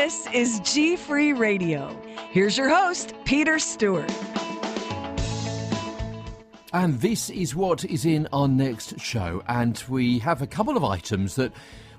This is GFree Radio. Here's your host, Peter Stewart. And this is what is in our next show. And we have a couple of items that,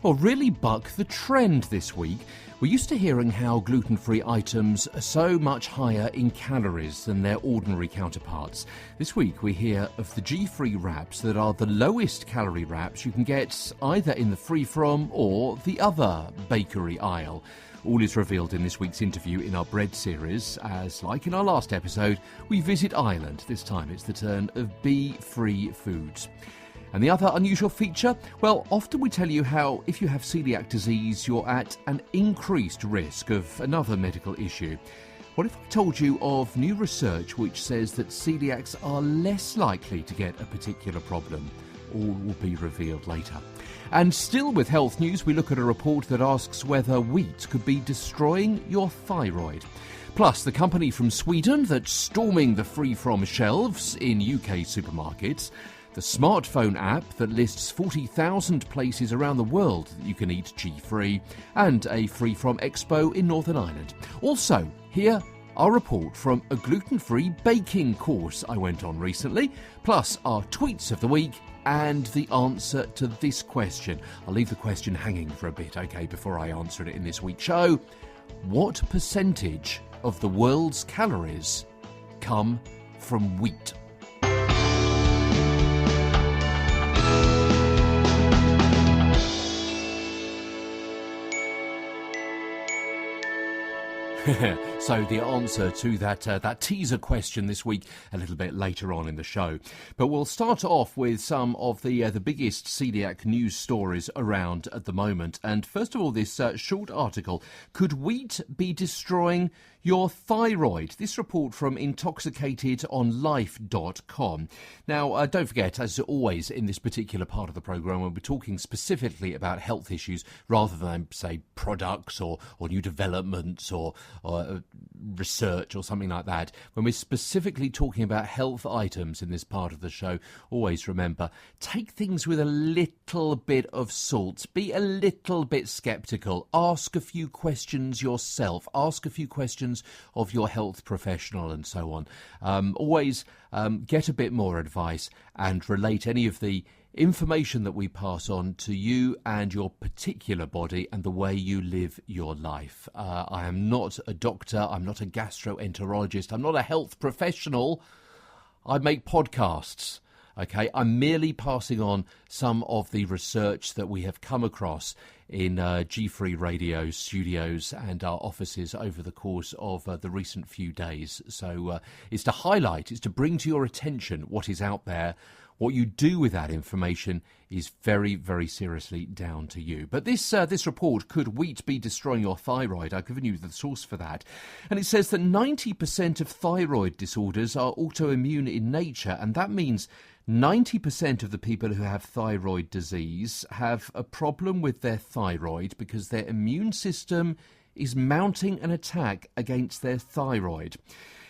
really buck the trend this week. We're used to hearing how gluten-free items are so much higher in calories than their ordinary counterparts. This week we hear of the GFree wraps that are the lowest calorie wraps you can get either in the free-from or the other bakery aisle. All is revealed in this week's interview in our bread series, as like in our last episode, we visit Ireland. This time it's the turn of GFree foods. And the other unusual feature? Well, often we tell you how if you have celiac disease, you're at an increased risk of another medical issue. What if I told you of new research which says that celiacs are less likely to get a particular problem? All will be revealed later. And still with health news, we look at a report that asks whether wheat could be destroying your thyroid. Plus, the company from Sweden that's storming the free-from shelves in UK supermarkets, the smartphone app that lists 40,000 places around the world that you can eat GFree, and a free-from expo in Northern Ireland. Also, here, our report from a gluten-free baking course I went on recently, plus our tweets of the week and the answer to this question. I'll leave the question hanging for a bit, okay, before I answer it in this week's show. What percentage of the world's calories come from wheat? So the answer to that teaser question this week a little bit later on in the show. But we'll start off with some of the biggest celiac news stories around at the moment. And first of all, this short article, could wheat be destroying your thyroid? This report from intoxicatedonlife.com. Now, don't forget, as always in this particular part of the programme, we'll be talking specifically about health issues rather than, say, products or new developments or research or something like that. When we're specifically talking about health items in this part of the show, always remember, take things with a little bit of salt. Be a little bit sceptical. Ask a few questions yourself. Ask a few questions of your health professional and so on. Always get a bit more advice and relate any of the information that we pass on to you and your particular body and the way you live your life. I am not a doctor. I'm not a gastroenterologist. I'm not a health professional. I make podcasts. Okay, I'm merely passing on some of the research that we have come across in GFree Radio studios and our offices over the course of the recent few days. So it's to highlight, it's to bring to your attention what is out there. What you do with that information is very, very seriously down to you. But this report, could wheat be destroying your thyroid? I've given you the source for that. And it says that 90% of thyroid disorders are autoimmune in nature, and that means 90% of the people who have thyroid disease have a problem with their thyroid because their immune system is mounting an attack against their thyroid.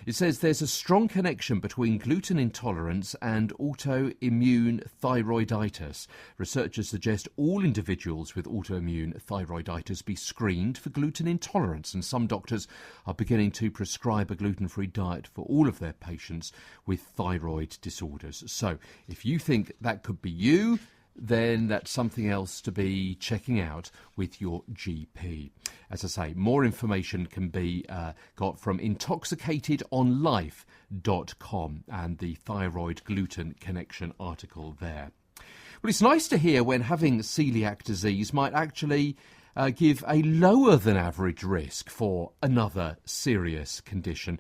It says there's a strong connection between gluten intolerance and autoimmune thyroiditis. Researchers suggest all individuals with autoimmune thyroiditis be screened for gluten intolerance, and some doctors are beginning to prescribe a gluten-free diet for all of their patients with thyroid disorders. So if you think that could be you, then that's something else to be checking out with your GP. As I say, more information can be got from intoxicatedonlife.com and the thyroid gluten connection article there. Well, it's nice to hear when having celiac disease might actually give a lower than average risk for another serious condition.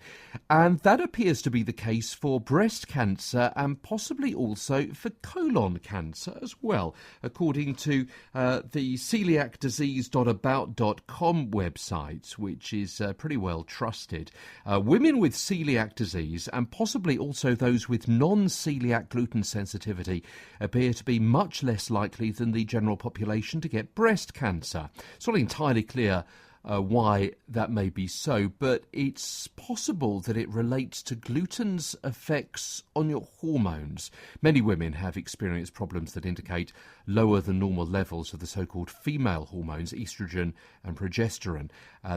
And that appears to be the case for breast cancer and possibly also for colon cancer as well, according to the celiacdisease.about.com website, which is pretty well trusted. Women with celiac disease and possibly also those with non-celiac gluten sensitivity appear to be much less likely than the general population to get breast cancer. It's not entirely clear why that may be so, but it's possible that it relates to gluten's effects on your hormones. Many women have experienced problems that indicate lower than normal levels of the so-called female hormones, estrogen and progesterone.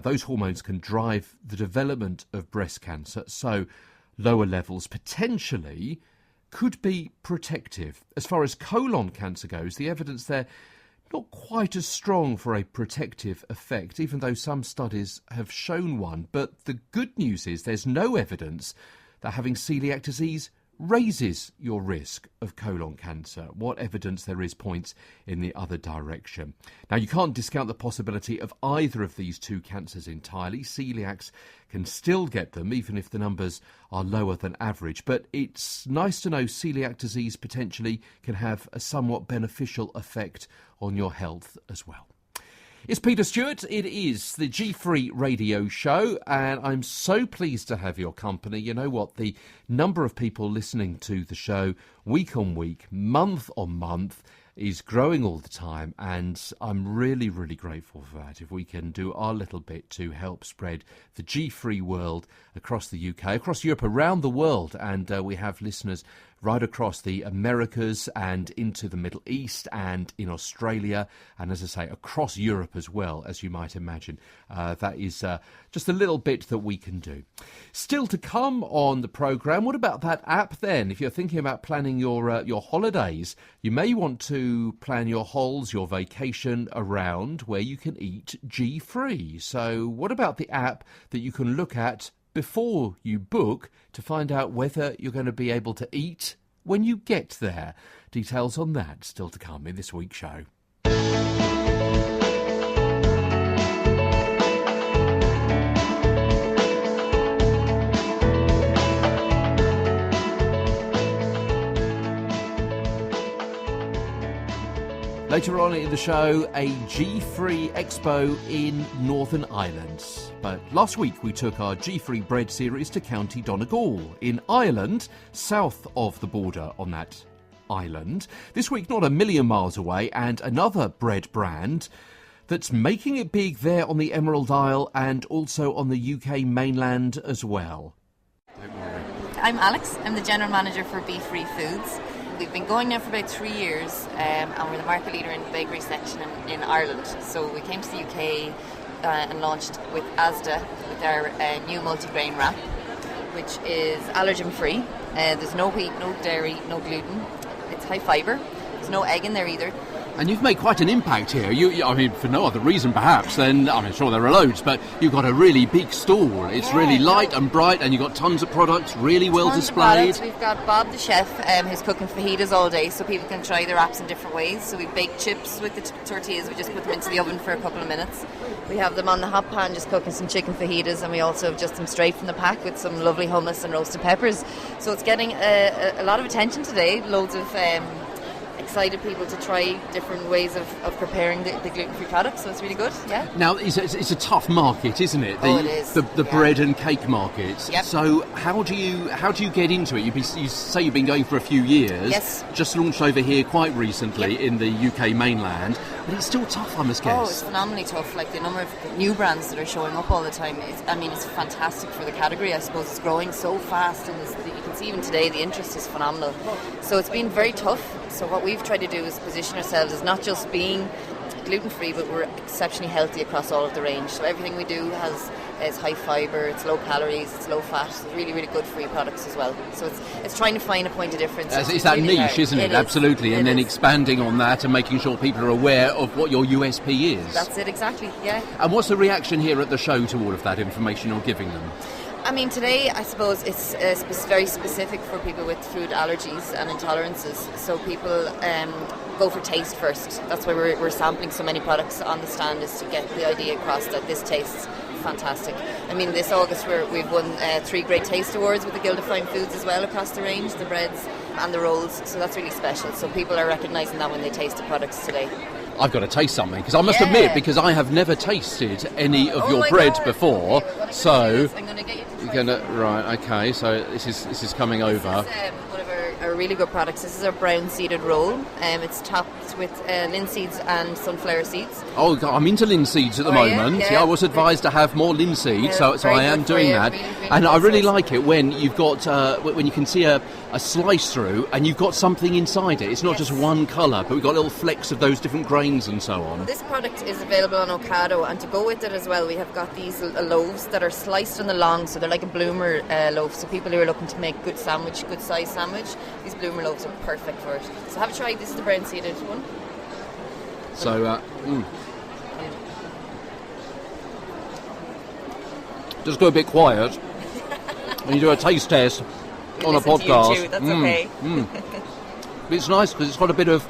Those hormones can drive the development of breast cancer, so lower levels potentially could be protective. As far as colon cancer goes, the evidence there not quite as strong for a protective effect, even though some studies have shown one. But the good news is there's no evidence that having celiac disease raises your risk of colon cancer. What evidence there is points in the other direction. Now, you can't discount the possibility of either of these two cancers entirely. Celiacs can still get them, even if the numbers are lower than average. But it's nice to know celiac disease potentially can have a somewhat beneficial effect on your health as well. It's Peter Stewart. It is the GFree radio show, and I'm so pleased to have your company. You know what? The number of people listening to the show week on week, month on month, is growing all the time, and I'm really, really grateful for that. If we can do our little bit to help spread the GFree world across the UK, across Europe, around the world, and we have listeners right across the Americas and into the Middle East and in Australia, and as I say, across Europe as well, as you might imagine. That is just a little bit that we can do. Still to come on the programme, what about that app then? If you're thinking about planning your holidays, you may want to plan your holes, your vacation around where you can eat GFree. So what about the app that you can look at before you book to find out whether you're going to be able to eat when you get there? Details on that still to come in this week's show. Later on in the show, a GFree Expo in Northern Ireland. But last week we took our GFree bread series to County Donegal in Ireland, south of the border on that island. This week, not a million miles away, and another bread brand that's making it big there on the Emerald Isle and also on the UK mainland as well. Don't worry. I'm Alex. I'm the General Manager for GFree Foods. We've been going now for about 3 years, and we're the market leader in the bakery section in Ireland. So we came to the UK and launched with Asda with our new multigrain wrap, which is allergen free. There's no wheat, no dairy, no gluten. It's high fibre. There's no egg in there either. And you've made quite an impact here. I mean, for no other reason perhaps than, I mean, sure there are loads, but you've got a really big stall. It's really light and bright, and you've got tons of products, really well displayed. We've got Bob the chef who's cooking fajitas all day, so people can try their wraps in different ways. So we bake chips with the tortillas. We just put them into the oven for a couple of minutes. We have them on the hot pan just cooking some chicken fajitas, and we also have just them straight from the pack with some lovely hummus and roasted peppers. So it's getting a lot of attention today. Loads of excited people to try different ways of preparing the gluten-free products, so it's really good. Now, it's a tough market, isn't it? It is. The bread and cake market. Yep. So how do you get into it? You say you've been going for a few years. Yes. Just launched over here quite recently in the UK mainland, but it's still tough, I must guess. Oh, it's phenomenally tough. Like the number of new brands that are showing up all the time it's fantastic for the category. I suppose it's growing so fast, and you can see even today the interest is phenomenal. So it's been very tough. So what we've tried to do is position ourselves as not just being gluten-free, but we're exceptionally healthy across all of the range. So everything we do is high fibre, it's low calories, it's low fat, it's really, really good for your products as well. So it's trying to find a point of difference. It's that really niche, isn't it? Absolutely. And then expanding on that and making sure people are aware of what your USP is. That's it, exactly, yeah. And what's the reaction here at the show to all of that information you're giving them? I mean, today, I suppose it's very specific for people with food allergies and intolerances. So people go for taste first. That's why we're sampling so many products on the stand, is to get the idea across that this tastes fantastic. I mean, this August we've won 3 Great Taste Awards with the Guild of Fine Foods as well across the range, the breads and the rolls. So that's really special. So people are recognising that when they taste the products today. I've got to taste something, because I must admit, because I have never tasted any of your bread before. So I'm going to get you to try right, okay. So this is coming over. This is one of our really good products. This is our brown seeded roll. It's with linseeds and sunflower seeds. Oh, God, I'm into linseeds at the moment. Yeah. I was advised to have more linseeds, so I am doing that. Really, really and I really source. like it when you've got when you can see a slice through and you've got something inside it. It's not just one colour, but we've got little flecks of those different grains and so on. This product is available on Ocado, and to go with it as well, we have got these loaves that are sliced on the long, so they're like a bloomer loaf. So people who are looking to make good size sandwich, these bloomer loaves are perfect for it. So have a try. This is the brown seeded one. So, just go a bit quiet when you do a taste test on a podcast. To you too, that's okay. But it's nice because it's got a bit of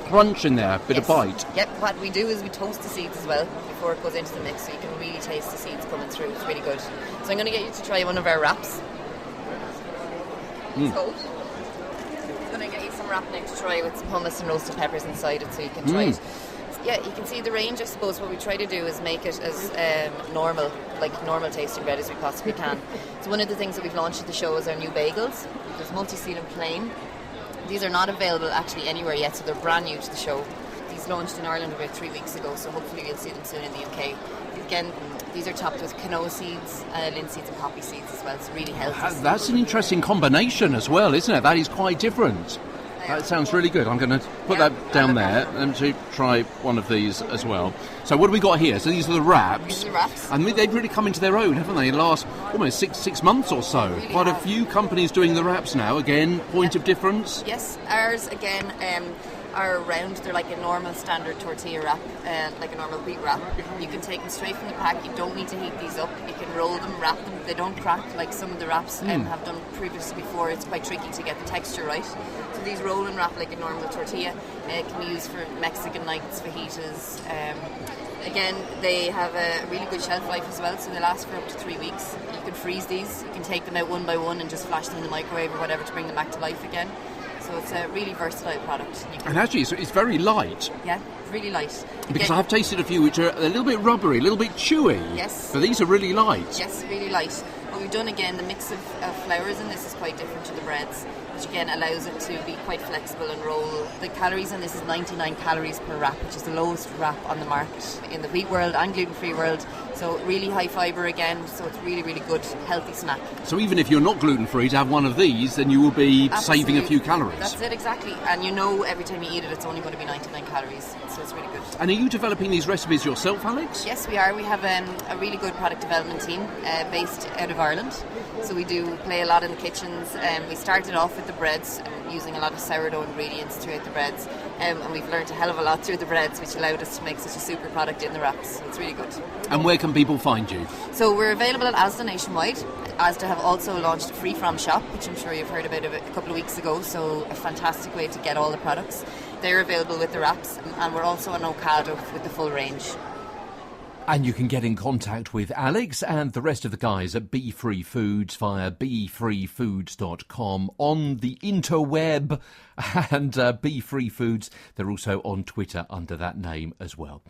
crunch in there, a bit of bite. Yep, what we do is we toast the seeds as well before it goes into the mix, so you can really taste the seeds coming through. It's really good. So I'm going to get you to try one of our wraps. It's cold. I'm going to get you some wrap now to try with some hummus and roasted peppers inside it, so you can try it. Yeah, you can see the range. I suppose what we try to do is make it as normal tasting bread as we possibly can. So one of the things that we've launched at the show is our new bagels. There's multi-seed and plain. These are not available actually anywhere yet, so they're brand new to the show. These launched in Ireland about 3 weeks ago, so hopefully we'll see them soon in the UK. Again, these are topped with quinoa seeds, linseeds and poppy seeds as well. It's really healthy. That's an interesting combination as well, isn't it? That is quite different. That sounds really good. I'm going to put that down there and to try one of these as well. So what have we got here? So these are the wraps. These are the wraps. And they've really come into their own, haven't they? In the last almost six months or so. Really Quite a few companies doing the wraps now. Again, point of difference. Yes, ours again are round. They're like a normal standard tortilla wrap, like a normal wheat wrap. You can take them straight from the pack. You don't need to heat these up. You can roll them, wrap them. They don't crack like some of the wraps have done previously before. It's quite tricky to get the texture right. So these roll and wrap like a normal tortilla. Can be used for Mexican nights, fajitas. Again, they have a really good shelf life as well, so they last for up to 3 weeks. You can freeze these. You can take them out one by one and just flash them in the microwave or whatever to bring them back to life again. So it's a really versatile product. And actually, it's very light. Yeah, really light. Because I've tasted a few which are a little bit rubbery, a little bit chewy. Yes. But these are really light. Yes, really light. What we've done again, the mix of flours in this is quite different to the breads, which again allows it to be quite flexible and roll. The calories in this is 99 calories per wrap, which is the lowest wrap on the market in the wheat world and gluten-free world. So really high fibre again, so it's really, really good, healthy snack. So even if you're not gluten-free, to have one of these, then you will be saving a few calories. That's it, exactly. And you know every time you eat it, it's only going to be 99 calories, so it's really good. And are you developing these recipes yourself, Alex? Yes, we are. We have a really good product development team based out of Ireland. So we do play a lot in the kitchens. We started off with the breads, using a lot of sourdough ingredients throughout the breads. And we've learned a hell of a lot through the breads, which allowed us to make such a super product in the wraps. So it's really good. And where can people find you? So we're available at Asda nationwide. Asda have also launched a free from shop, which I'm sure you've heard about a couple of weeks ago. So a fantastic way to get all the products. They're available with the wraps, and we're also on Ocado with the full range. And you can get in contact with Alex and the rest of the guys at GFree Foods via befreefoods.com on the interweb, and GFree Foods, they're also on Twitter under that name as well.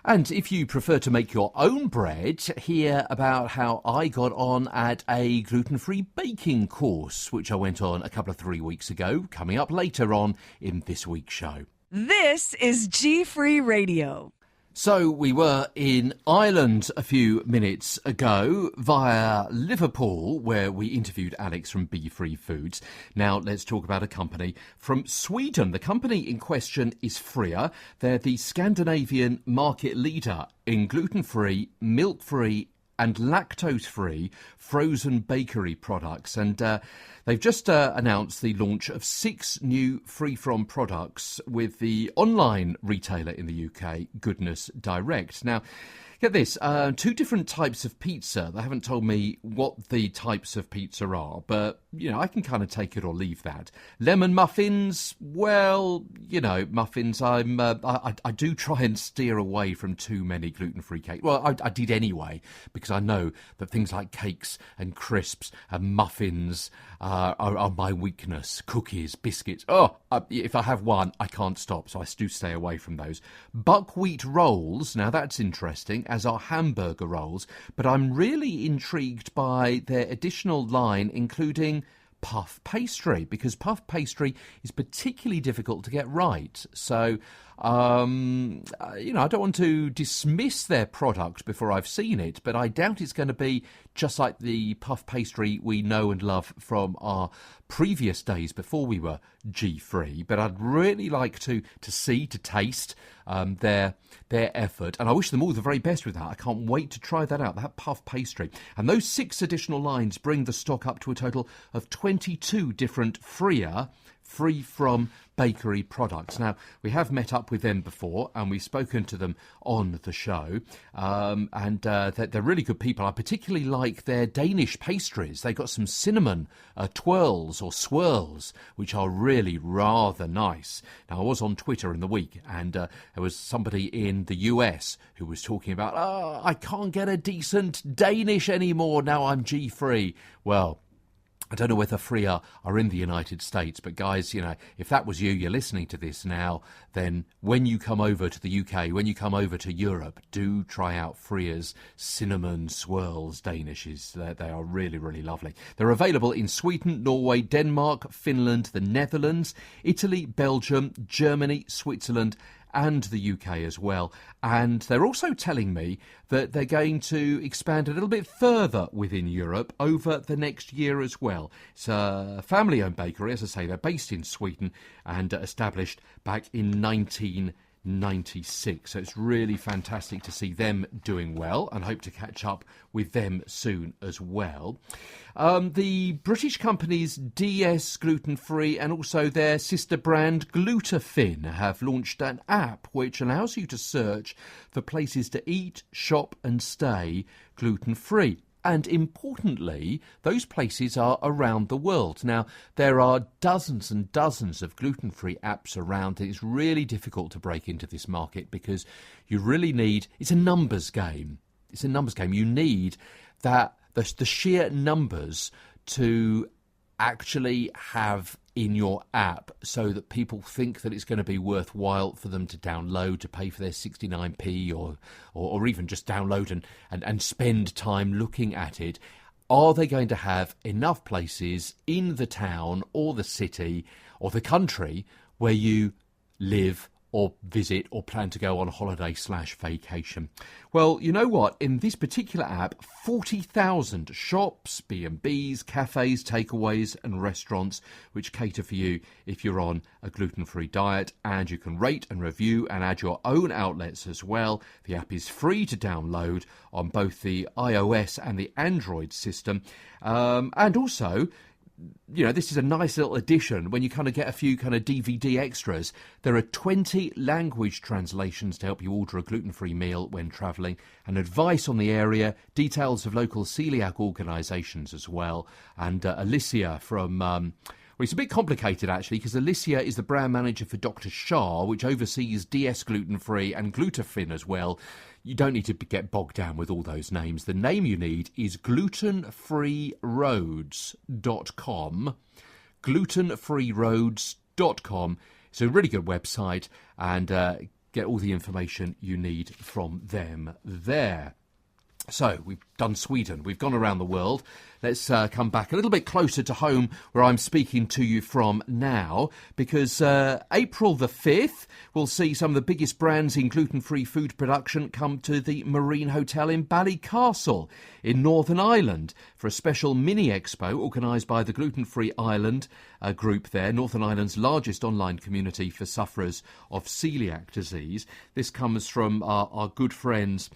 And if you prefer to make your own bread, hear about how I got on at a gluten-free baking course, which I went on a couple of 3 weeks ago, coming up later on in this week's show. This is GFree Radio. So we were in Ireland a few minutes ago via Liverpool, where we interviewed Alex from GFree Foods. Now let's talk about a company from Sweden. The company in question is Fria. They're the Scandinavian market leader in gluten-free, milk-free and lactose-free frozen bakery products. And they've just announced the launch of 6 new free-from products with the online retailer in the UK, Goodness Direct. Now, get this, 2 different types of pizza. They haven't told me what the types of pizza are, but, you know, I can kind of take it or leave that. Lemon muffins, well, you know, muffins, I do try and steer away from too many gluten-free cakes. Well, I did anyway, because I know that things like cakes and crisps and muffins are my weakness. Cookies, biscuits. If I have one, I can't stop, so I do stay away from those. Buckwheat rolls, now that's interesting, as are hamburger rolls, but I'm really intrigued by their additional line, including puff pastry, because puff pastry is particularly difficult to get right. So, I don't want to dismiss their product before I've seen it, but I doubt it's going to be just like the puff pastry we know and love from our previous days before we were GFree. But I'd really like to taste their effort, and I wish them all the very best with that. I can't wait to try that out, that puff pastry. And those 6 additional lines bring the stock up to a total of 22 different free from bakery products. Now, we have met up with them before and we've spoken to them on the show, and they're really good people. I particularly like their Danish pastries. They've got some cinnamon twirls or swirls, which are really rather nice. Now, I was on Twitter in the week, and there was somebody in the US who was talking about, I can't get a decent Danish anymore now I'm GFree. Well, I don't know whether free are in the United States, but guys, if that was you're listening to this now, then when you come over to the UK, when you come over to Europe, do try out Freya's cinnamon swirls Danishes. They are really, really lovely. They're available in Sweden, Norway, Denmark, Finland, the Netherlands, Italy, Belgium, Germany, Switzerland, and the UK as well. And they're also telling me that they're going to expand a little bit further within Europe over the next year as well. It's a family-owned bakery, as I say. They're based in Sweden and established back in 1996. So it's really fantastic to see them doing well, and hope to catch up with them soon as well. The British companies DS Gluten Free and also their sister brand Glutafin have launched an app which allows you to search for places to eat, shop and stay gluten free. And importantly, those places are around the world. Now, there are dozens and dozens of gluten-free apps around. It's really difficult to break into this market because you really need... It's a numbers game. It's a numbers game. You need the sheer numbers to actually have in your app so that people think that it's going to be worthwhile for them to download, to pay for their 69p or even just download and spend time looking at it. Are they going to have enough places in the town or the city or the country where you live or visit or plan to go on holiday/vacation? Well, you know what? In this particular app, 40,000 shops, B&Bs, cafes, takeaways and restaurants which cater for you if you're on a gluten-free diet, and you can rate and review and add your own outlets as well. The app is free to download on both the iOS and the Android system, and also... this is a nice little addition when you kind of get a few kind of DVD extras. There are 20 language translations to help you order a gluten-free meal when travelling, and advice on the area, details of local celiac organisations as well. And Alicia from... well, it's a bit complicated, actually, because Alicia is the brand manager for Dr. Shah, which oversees DS Gluten-Free and Glutafin as well. You don't need to get bogged down with all those names. The name you need is glutenfreeroads.com. Glutenfreeroads.com. It's a really good website, and get all the information you need from them there. So, we've done Sweden, we've gone around the world. Let's come back a little bit closer to home where I'm speaking to you from now, because April the 5th, we'll see some of the biggest brands in gluten-free food production come to the Marine Hotel in Ballycastle in Northern Ireland for a special mini-expo organised by the Gluten-Free Ireland group there, Northern Ireland's largest online community for sufferers of celiac disease. This comes from our good friends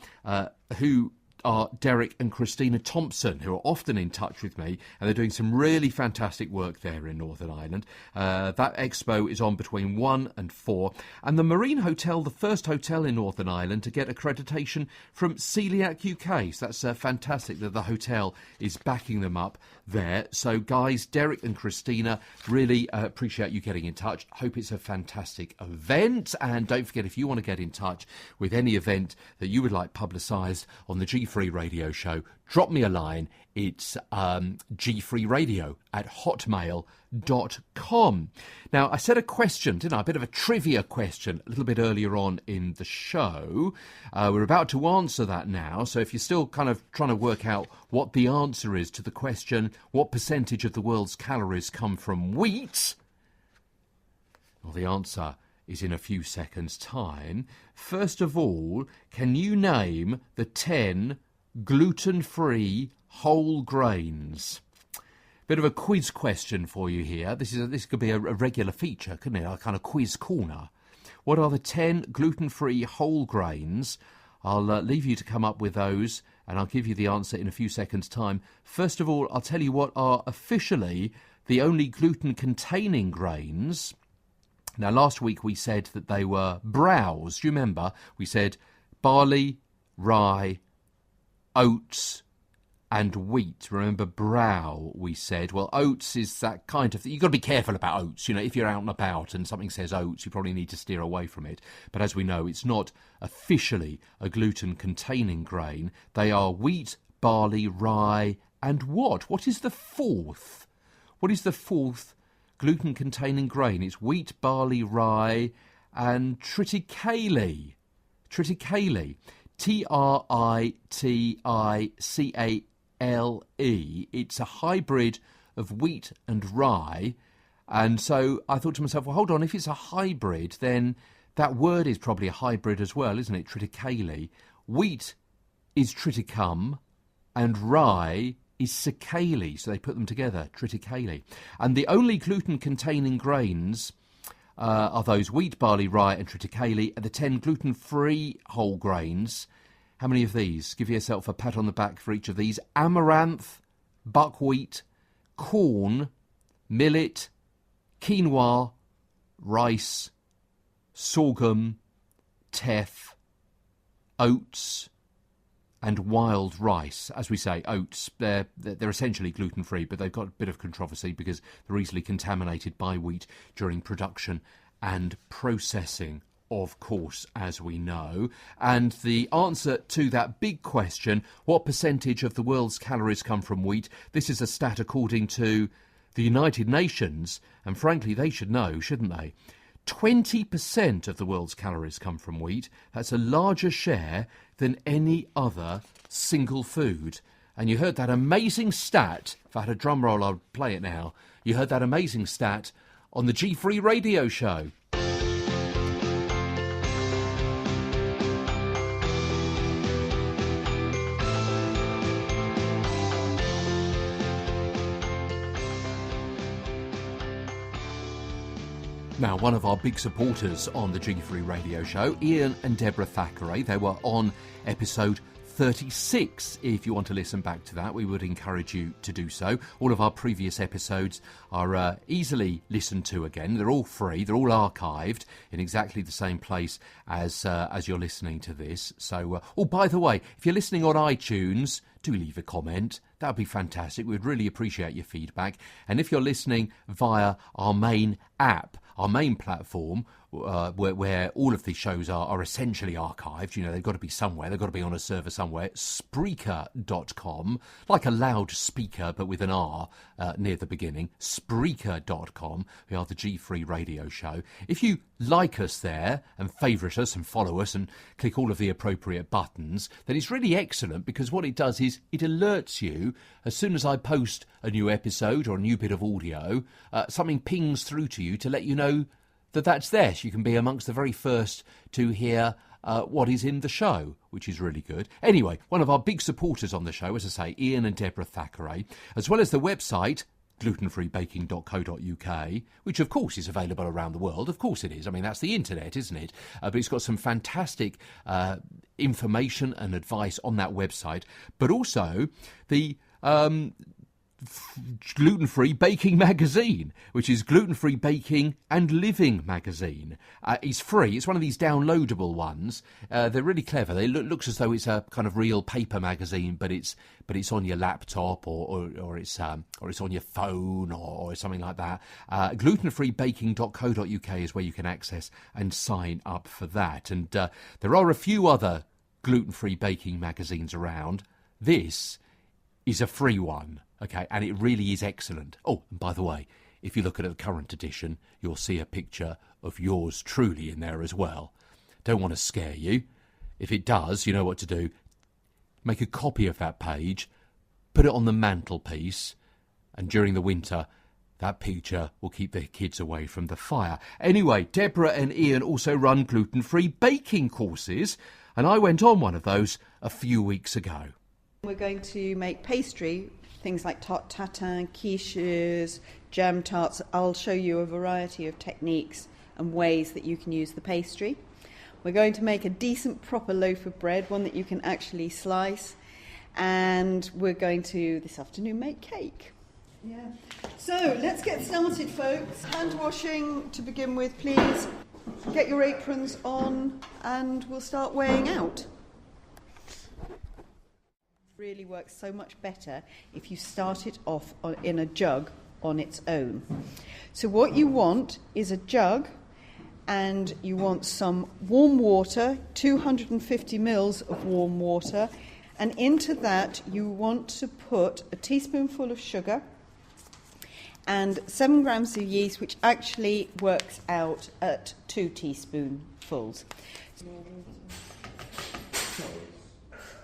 who are Derek and Christina Thompson, who are often in touch with me, and they're doing some really fantastic work there in Northern Ireland. That expo is on between 1 and 4, and the Marine Hotel, the first hotel in Northern Ireland to get accreditation from Celiac UK. So that's fantastic that the hotel is backing them up there. So guys, Derek and Christina, really appreciate you getting in touch. Hope it's a fantastic event, and don't forget, if you want to get in touch with any event that you would like publicised on the GFree GFree Radio Show, drop me a line. It's gfreeradio@hotmail.com. Now, I said a question, didn't I? A bit of a trivia question a little bit earlier on in the show. We're about to answer that now. So if you're still kind of trying to work out what the answer is to the question, what percentage of the world's calories come from wheat? Well, the answer is in a few seconds' time. First of all, can you name the 10 gluten-free whole grains? Bit of a quiz question for you here. This could be a regular feature, couldn't it? A kind of quiz corner. What are the 10 gluten-free whole grains? I'll leave you to come up with those, and I'll give you the answer in a few seconds' time. First of all, I'll tell you what are officially the only gluten-containing grains. Now, last week we said that they were browse. Do you remember? We said barley, rye, oats, and wheat. Remember, brow, we said. Well, oats is that kind of thing. You've got to be careful about oats. You know, if you're out and about and something says oats, you probably need to steer away from it. But as we know, it's not officially a gluten-containing grain. They are wheat, barley, rye, and what? What is the fourth? What is the fourth gluten-containing grain? It's wheat, barley, rye, and triticale. Triticale. Triticale. It's a hybrid of wheat and rye. And so I thought to myself, well, hold on, if it's a hybrid, then that word is probably a hybrid as well, isn't it? Triticale. Wheat is triticum, and rye is cicale, so they put them together, triticale. And the only gluten-containing grains are those wheat, barley, rye and triticale, and the 10 gluten-free whole grains. How many of these? Give yourself a pat on the back for each of these. Amaranth, buckwheat, corn, millet, quinoa, rice, sorghum, teff, oats, and wild rice. As we say, oats, they're essentially gluten-free, but they've got a bit of controversy because they're easily contaminated by wheat during production and processing, of course, as we know. And the answer to that big question, what percentage of the world's calories come from wheat? This is a stat according to the United Nations, and frankly, they should know, shouldn't they? 20% of the world's calories come from wheat. That's a larger share than any other single food. And you heard that amazing stat. If I had a drum roll, I'd play it now. You heard that amazing stat on the GFree Radio Show. Now, one of our big supporters on the GFree Radio Show, Ian and Deborah Thackeray, they were on episode 36. If you want to listen back to that, we would encourage you to do so. All of our previous episodes are easily listened to again. They're all free. They're all archived in exactly the same place as you're listening to this. So, oh, by the way, if you're listening on iTunes, do leave a comment. That would be fantastic. We'd really appreciate your feedback. And if you're listening via our main app, our main platform, where all of these shows are essentially archived, you know, they've got to be somewhere, they've got to be on a server somewhere, Spreaker.com, like a loudspeaker but with an R near the beginning, Spreaker.com. We are the GFree Radio Show. If you like us there and favourite us and follow us and click all of the appropriate buttons, then it's really excellent, because what it does is it alerts you as soon as I post a new episode or a new bit of audio, something pings through to you to let you know that that's there, so you can be amongst the very first to hear what is in the show, which is really good. Anyway, one of our big supporters on the show, as I say, Ian and Deborah Thackeray, as well as the website glutenfreebaking.co.uk, which of course is available around the world. Of course it is. I mean, that's the internet, isn't it? But it's got some fantastic information and advice on that website, but also the gluten-free baking magazine, which is Gluten-Free Baking and Living magazine. It's free. It's one of these downloadable ones. They're really clever. They looks as though it's a kind of real paper magazine, but it's on your laptop or it's on your phone or something like that. Glutenfreebaking.co.uk is where you can access and sign up for that. And there are a few other gluten-free baking magazines around. This is a free one, okay, and it really is excellent. Oh, and by the way, if you look at the current edition, you'll see a picture of yours truly in there as well. Don't want to scare you. If it does, you know what to do. Make a copy of that page, put it on the mantelpiece, and during the winter, that picture will keep the kids away from the fire. Anyway, Deborah and Ian also run gluten-free baking courses, and I went on one of those a few weeks ago. We're going to make pastry, things like tarte tatin, quiches, jam tarts. I'll show you a variety of techniques and ways that you can use the pastry. We're going to make a decent proper loaf of bread, one that you can actually slice, and we're going to, this afternoon, make cake. Yeah. So let's get started, folks. Hand washing to begin with, please. Get your aprons on and we'll start weighing out. Really works so much better if you start it off in a jug on its own. So what you want is a jug, and you want some warm water, 250 mils of warm water, and into that you want to put a teaspoonful of sugar and 7 grams of yeast, which actually works out at 2 teaspoonfuls.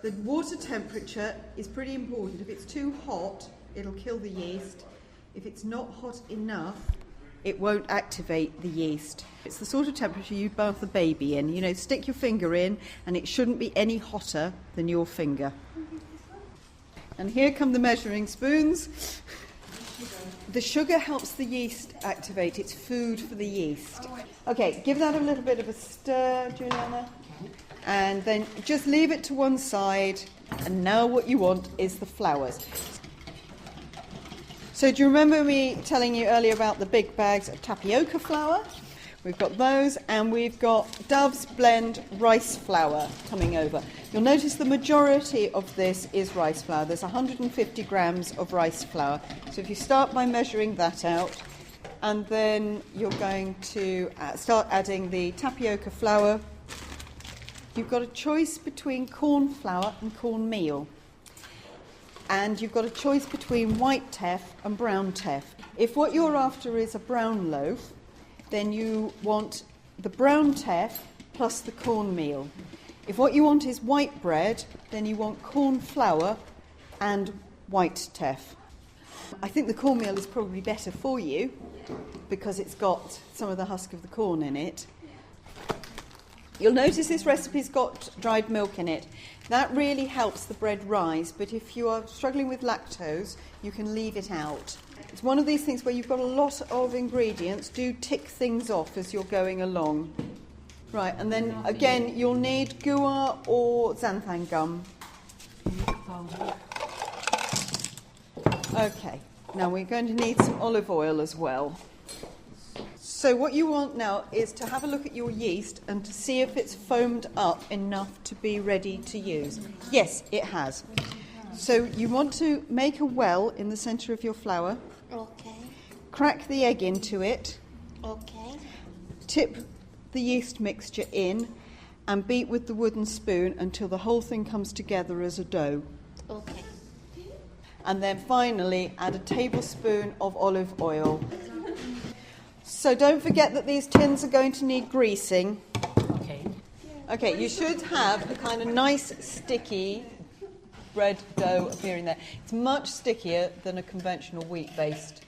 The water temperature is pretty important. If it's too hot, it'll kill the yeast. If it's not hot enough, it won't activate the yeast. It's the sort of temperature you'd bath a baby in. You know, stick your finger in, and it shouldn't be any hotter than your finger. And here come the measuring spoons. The sugar helps the yeast activate. It's food for the yeast. Okay, give that a little bit of a stir, Juliana. And then just leave it to one side. And now what you want is the flours. So do you remember me telling you earlier about the big bags of tapioca flour? We've got those, and we've got Dove's Blend rice flour coming over. You'll notice the majority of this is rice flour. There's 150 grams of rice flour. So if you start by measuring that out, and then you're going to start adding the tapioca flour. You've got a choice between corn flour and cornmeal. And you've got a choice between white teff and brown teff. If what you're after is a brown loaf, then you want the brown teff plus the cornmeal. If what you want is white bread, then you want corn flour and white teff. I think the cornmeal is probably better for you because it's got some of the husk of the corn in it. You'll notice this recipe's got dried milk in it. That really helps the bread rise, but if you are struggling with lactose, you can leave it out. It's one of these things where you've got a lot of ingredients. Do tick things off as you're going along. Right, and then again, you'll need guar or xanthan gum. Okay, now we're going to need some olive oil as well. So what you want now is to have a look at your yeast and to see if it's foamed up enough to be ready to use. Yes, it has. So you want to make a well in the centre of your flour. Okay. Crack the egg into it. Okay. Tip the yeast mixture in and beat with the wooden spoon until the whole thing comes together as a dough. Okay. And then finally add a tablespoon of olive oil. So don't forget that these tins are going to need greasing. Okay, you should have a kind of nice sticky bread dough appearing there. It's much stickier than a conventional wheat-based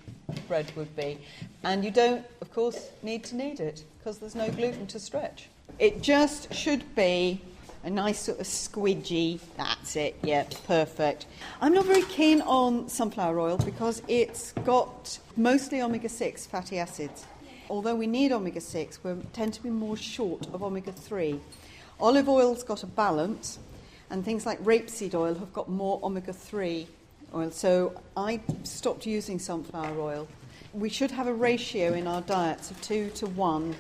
bread would be. And you don't, of course, need to knead it because there's no gluten to stretch. It just should be a nice sort of squidgy, that's it, yeah, perfect. I'm not very keen on sunflower oil because it's got mostly omega-6 fatty acids. Although we need omega-6, we tend to be more short of omega-3. Olive oil's got a balance, and things like rapeseed oil have got more omega-3 oil, so I stopped using sunflower oil. We should have a ratio in our diets of 2 to 1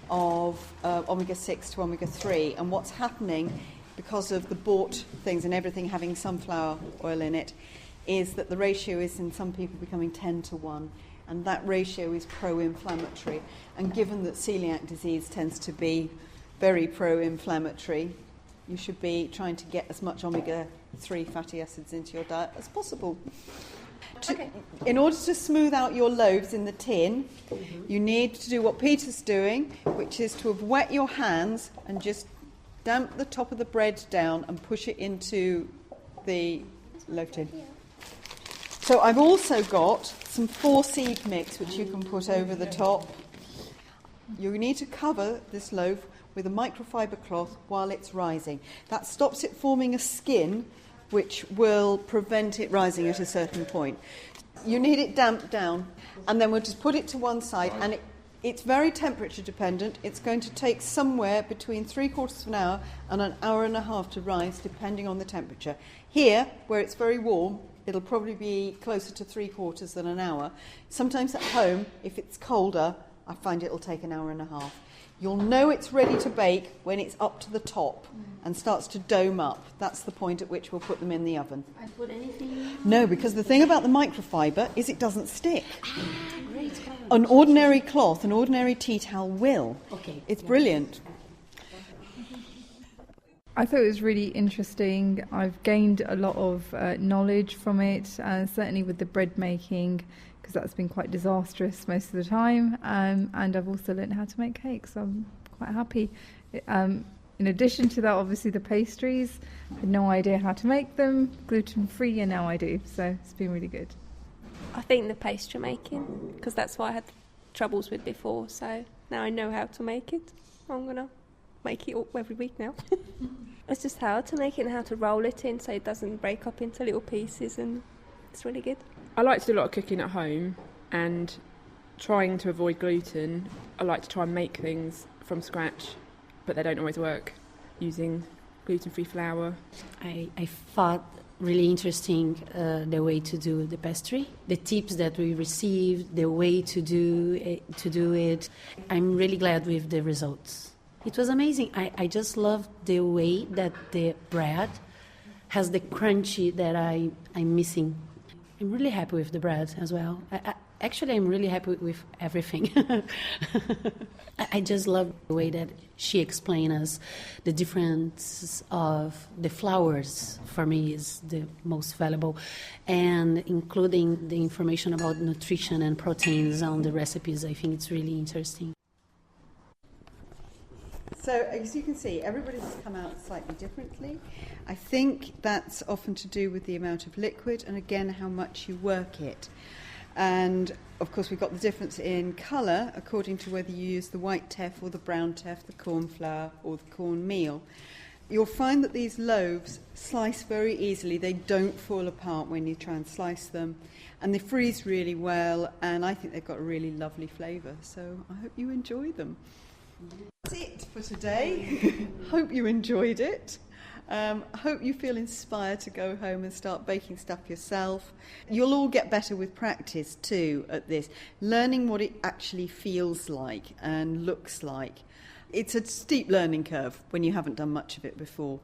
of omega-6 to omega-3, and what's happening because of the bought things and everything having sunflower oil in it is that the ratio is in some people becoming 10 to 1, and that ratio is pro-inflammatory, and given that celiac disease tends to be very pro-inflammatory, you should be trying to get as much omega-3 fatty acids into your diet as possible. In order to smooth out your loaves in the tin, you need to do what Peter's doing, which is to have wet your hands and just damp the top of the bread down and push it into the loaf tin. So I've also got some 4-seed mix, which you can put over the top. You need to cover this loaf with a microfiber cloth while it's rising. That stops it forming a skin, which will prevent it rising at a certain point. You need it damped down, and then we'll just put it to one side, and it's very temperature dependent. It's going to take somewhere between 3/4 of an hour and an hour and a half to rise, depending on the temperature. Here, where it's very warm, it'll probably be closer to 3/4 than an hour. Sometimes at home, if it's colder, I find it'll take an hour and a half. You'll know it's ready to bake when it's up to the top and starts to dome up. That's the point at which we'll put them in the oven. I put anything? No, because the thing about the microfiber is it doesn't stick. Great. An ordinary cloth, an ordinary tea towel will. Okay. It's brilliant. I thought it was really interesting. I've gained a lot of knowledge from it, certainly with the bread making, because that's been quite disastrous most of the time. And I've also learned how to make cakes, so I'm quite happy. In addition to that, obviously the pastries, I had no idea how to make them, gluten-free, and now I do, so it's been really good. I think the pastry making, because that's what I had troubles with before, so now I know how to make it. I'm going to make it every week now. It's just how to make it and how to roll it in so it doesn't break up into little pieces, and it's really good. I like to do a lot of cooking at home, and trying to avoid gluten, I like to try and make things from scratch, but they don't always work using gluten-free flour. I thought really interesting the way to do the pastry, the tips that we received, the way to do it. I'm really glad with the results. It was amazing. I just love the way that the bread has the crunchy that I'm missing. I'm really happy with the bread as well. Actually, I'm really happy with everything. I just love the way that she explained us the difference of the flours. For me, is the most valuable, and including the information about nutrition and proteins on the recipes. I think it's really interesting. So, as you can see, everybody's come out slightly differently. I think that's often to do with the amount of liquid and, again, how much you work it. And, of course, we've got the difference in colour according to whether you use the white teff or the brown teff, the corn flour or the cornmeal. You'll find that these loaves slice very easily. They don't fall apart when you try and slice them. And they freeze really well, and I think they've got a really lovely flavour. So I hope you enjoy them. That's it for today. Hope you enjoyed it. Hope you feel inspired to go home and start baking stuff yourself. You'll all get better with practice too at this, learning what it actually feels like and looks like. It's a steep learning curve when you haven't done much of it before.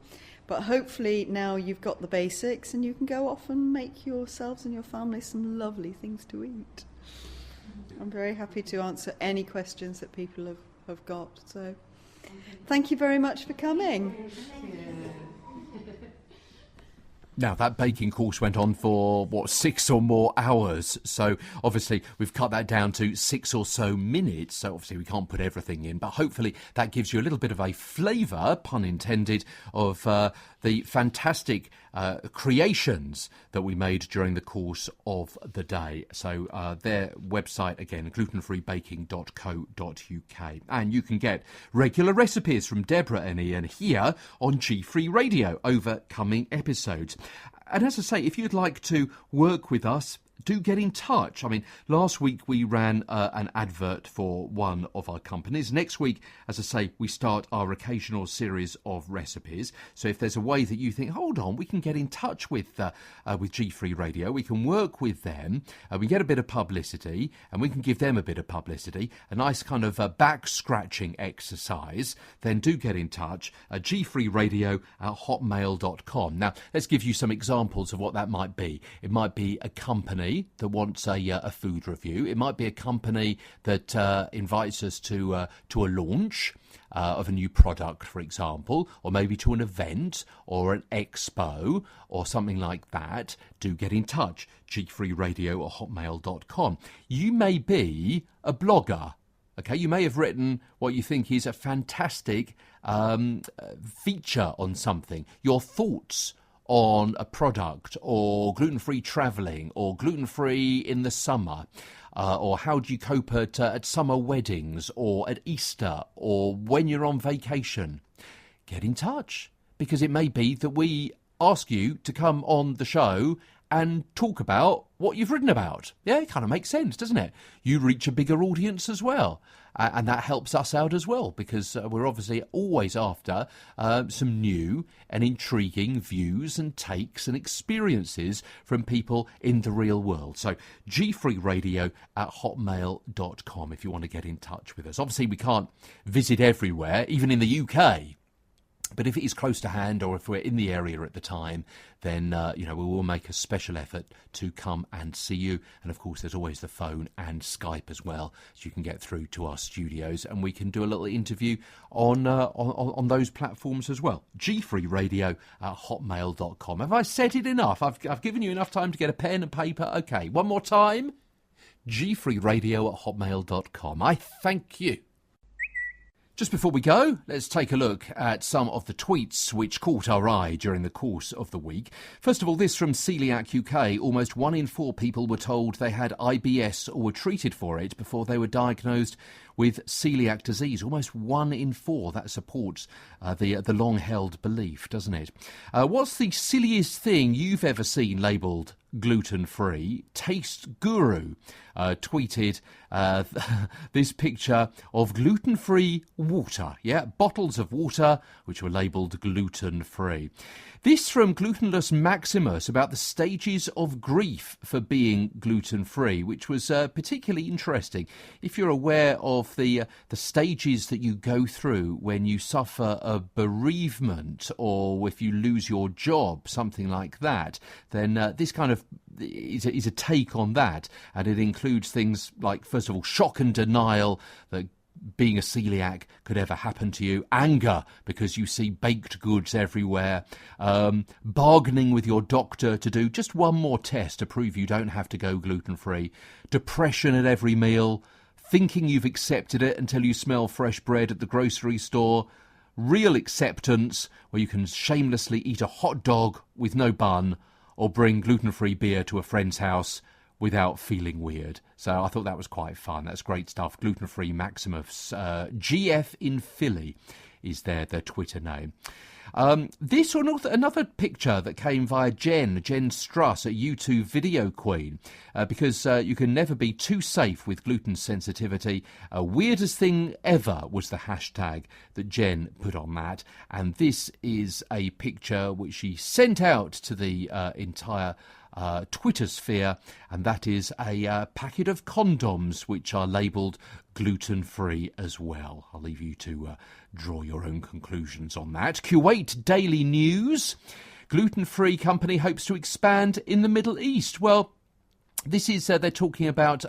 But hopefully now you've got the basics and you can go off and make yourselves and your family some lovely things to eat. I'm very happy to answer any questions that people have got. So thank you very much for coming. Now, that baking course went on for, 6 or more hours. So, obviously, we've cut that down to 6 or so minutes. So, obviously, we can't put everything in. But hopefully, that gives you a little bit of a flavour, pun intended, of the fantastic creations that we made during the course of the day. So, their website, again, glutenfreebaking.co.uk. And you can get regular recipes from Deborah and Ian here on GFree Radio over coming episodes. And as I say, if you'd like to work with us, do get in touch. I mean, last week we ran an advert for one of our companies. Next week, as I say, we start our occasional series of recipes. So if there's a way that you think, hold on, we can get in touch with GFree Radio, we can work with them, we get a bit of publicity, and we can give them a bit of publicity, a nice kind of back-scratching exercise, then do get in touch at gfreeradio@hotmail.com. Now, let's give you some examples of what that might be. It might be a company company that wants a food review. It might be a company that invites us to a launch of a new product, for example, or maybe to an event or an expo or something like that. Do get in touch. gfreeradio@hotmail.com. You may be a blogger. Okay, you may have written what you think is a fantastic feature on something. Your thoughts on a product, or gluten-free travelling, or gluten-free in the summer, or how do you cope at summer weddings, or at Easter, or when you're on vacation. Get in touch, because it may be that we ask you to come on the show and talk about what you've written about. Yeah, it kind of makes sense, doesn't it? You reach a bigger audience as well. And that helps us out as well, because we're obviously always after some new and intriguing views and takes and experiences from people in the real world. So gfreeradio@hotmail.com if you want to get in touch with us. Obviously, we can't visit everywhere, even in the UK. But if it is close to hand, or if we're in the area at the time, then, we will make a special effort to come and see you. And, of course, there's always the phone and Skype as well, so you can get through to our studios and we can do a little interview on those platforms as well. gfreeradio@hotmail.com. Have I said it enough? I've given you enough time to get a pen and paper. OK, one more time. gfreeradio@hotmail.com. I thank you. Just before we go, let's take a look at some of the tweets which caught our eye during the course of the week. First of all, this from Celiac UK. Almost 1 in 4 people were told they had IBS or were treated for it before they were diagnosed with celiac disease. Almost 1 in 4. That supports the long-held belief, doesn't it? What's the silliest thing you've ever seen labelled gluten-free? Taste Guru tweeted this picture of gluten-free water. Yeah, bottles of water which were labelled gluten-free. This from Glutenless Maximus about the stages of grief for being gluten-free, which was particularly interesting. If you're aware of the stages that you go through when you suffer a bereavement, or if you lose your job, something like that, then this kind of is a take on that. And it includes things like, first of all, shock and denial that being a celiac could ever happen to you, anger because you see baked goods everywhere, bargaining with your doctor to do just one more test to prove you don't have to go gluten-free, depression at every meal, thinking you've accepted it until you smell fresh bread at the grocery store, real acceptance where you can shamelessly eat a hot dog with no bun, or bring gluten-free beer to a friend's house without feeling weird. So I thought that was quite fun. That's great stuff. Gluten-free Maximus. GF in Philly is their Twitter name. This or another picture that came via Jen Struss, a YouTube video queen, because you can never be too safe with gluten sensitivity. Weirdest thing ever was the hashtag that Jen put on that. And this is a picture which she sent out to the entire Twitter sphere, and that is a packet of condoms which are labelled gluten-free as well. I'll leave you to draw your own conclusions on that. Kuwait Daily News. Gluten-free company hopes to expand in the Middle East. Well, this is, they're talking about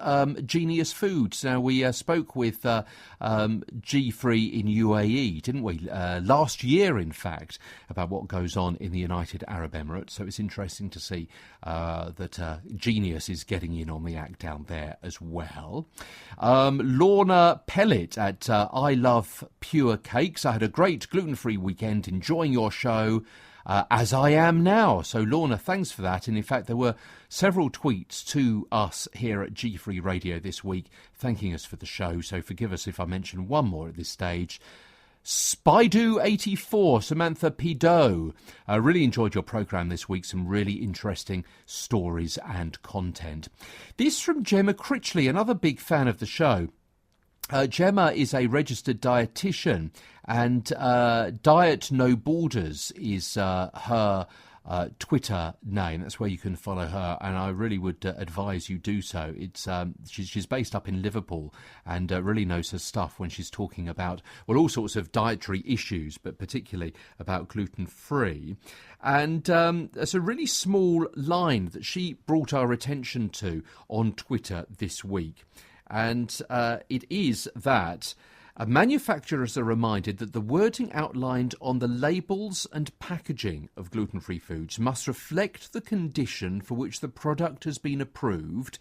Genius Foods. Now, we spoke with GFree in UAE, didn't we? Last year, in fact, about what goes on in the United Arab Emirates. So it's interesting to see that Genius is getting in on the act down there as well. Lorna Pellet at I Love Pure Cakes. I had a great gluten-free weekend enjoying your show. As I am now. So, Lorna, thanks for that. And in fact, there were several tweets to us here at GFree Radio this week thanking us for the show. So forgive us if I mention one more at this stage. Spidoo84, Samantha Pido. I really enjoyed your programme this week. Some really interesting stories and content. This from Gemma Critchley, another big fan of the show. Gemma is a registered dietitian, and Diet No Borders is her Twitter name. That's where you can follow her, and I really would advise you do so. It's she's based up in Liverpool and really knows her stuff when she's talking about, well, all sorts of dietary issues, but particularly about gluten-free. And there's a really small line that she brought our attention to on Twitter this week. And it is that manufacturers are reminded that the wording outlined on the labels and packaging of gluten-free foods must reflect the condition for which the product has been approved,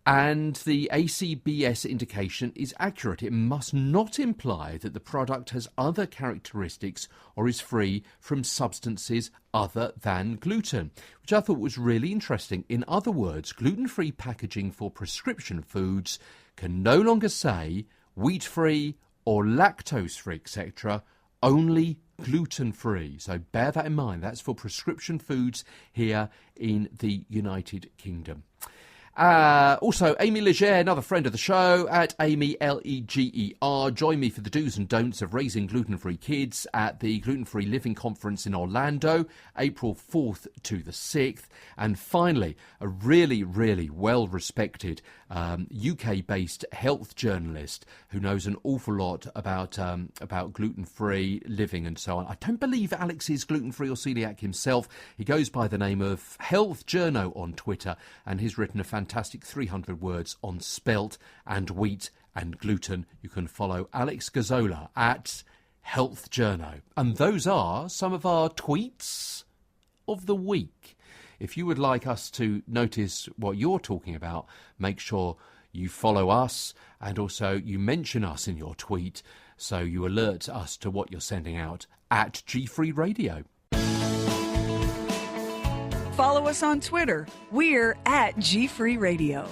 and the ACBS indication is accurate. It must not imply that the product has other characteristics or is free from substances other than gluten, which I thought was really interesting. In other words, gluten-free packaging for prescription foods can no longer say wheat-free or lactose-free, etc., only gluten-free. So bear that in mind. That's for prescription foods here in the United Kingdom. Also, Amy Leger, another friend of the show, at Amy Leger. Join me for the do's and don'ts of raising gluten-free kids at the Gluten-Free Living Conference in Orlando, April 4th to the 6th. And finally, a really, really well-respected UK-based health journalist who knows an awful lot about gluten-free living and so on. I don't believe Alex is gluten-free or celiac himself. He goes by the name of Health Journo on Twitter, and he's written a fantastic 300 words on spelt and wheat and gluten. You can follow Alex Gazzola at Health Journo. And those are some of our tweets of the week. If you would like us to notice what you're talking about, make sure you follow us and also you mention us in your tweet so you alert us to what you're sending out at GFree Radio. Follow us on Twitter. We're at GFree Radio.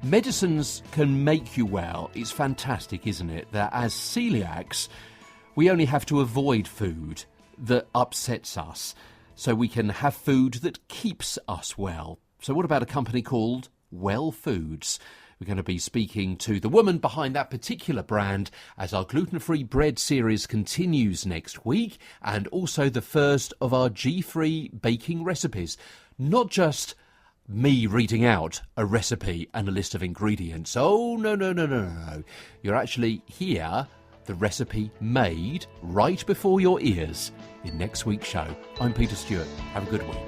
Medicines can make you well. It's fantastic, isn't it, that as celiacs, we only have to avoid food that upsets us so we can have food that keeps us well. So what about a company called Well Foods? We're going to be speaking to the woman behind that particular brand as our gluten-free bread series continues next week, and also the first of our G-free baking recipes. Not just me reading out a recipe and a list of ingredients. Oh, no. You're actually hear the recipe made right before your ears in next week's show. I'm Peter Stewart. Have a good week.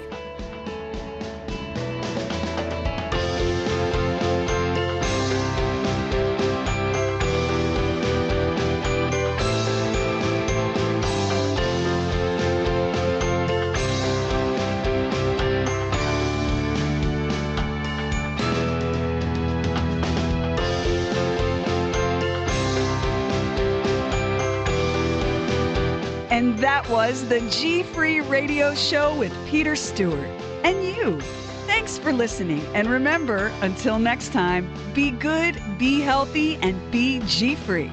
And that was the G-Free Radio Show with Peter Stewart. And you. Thanks for listening. And remember, until next time, be good, be healthy, and be G-Free.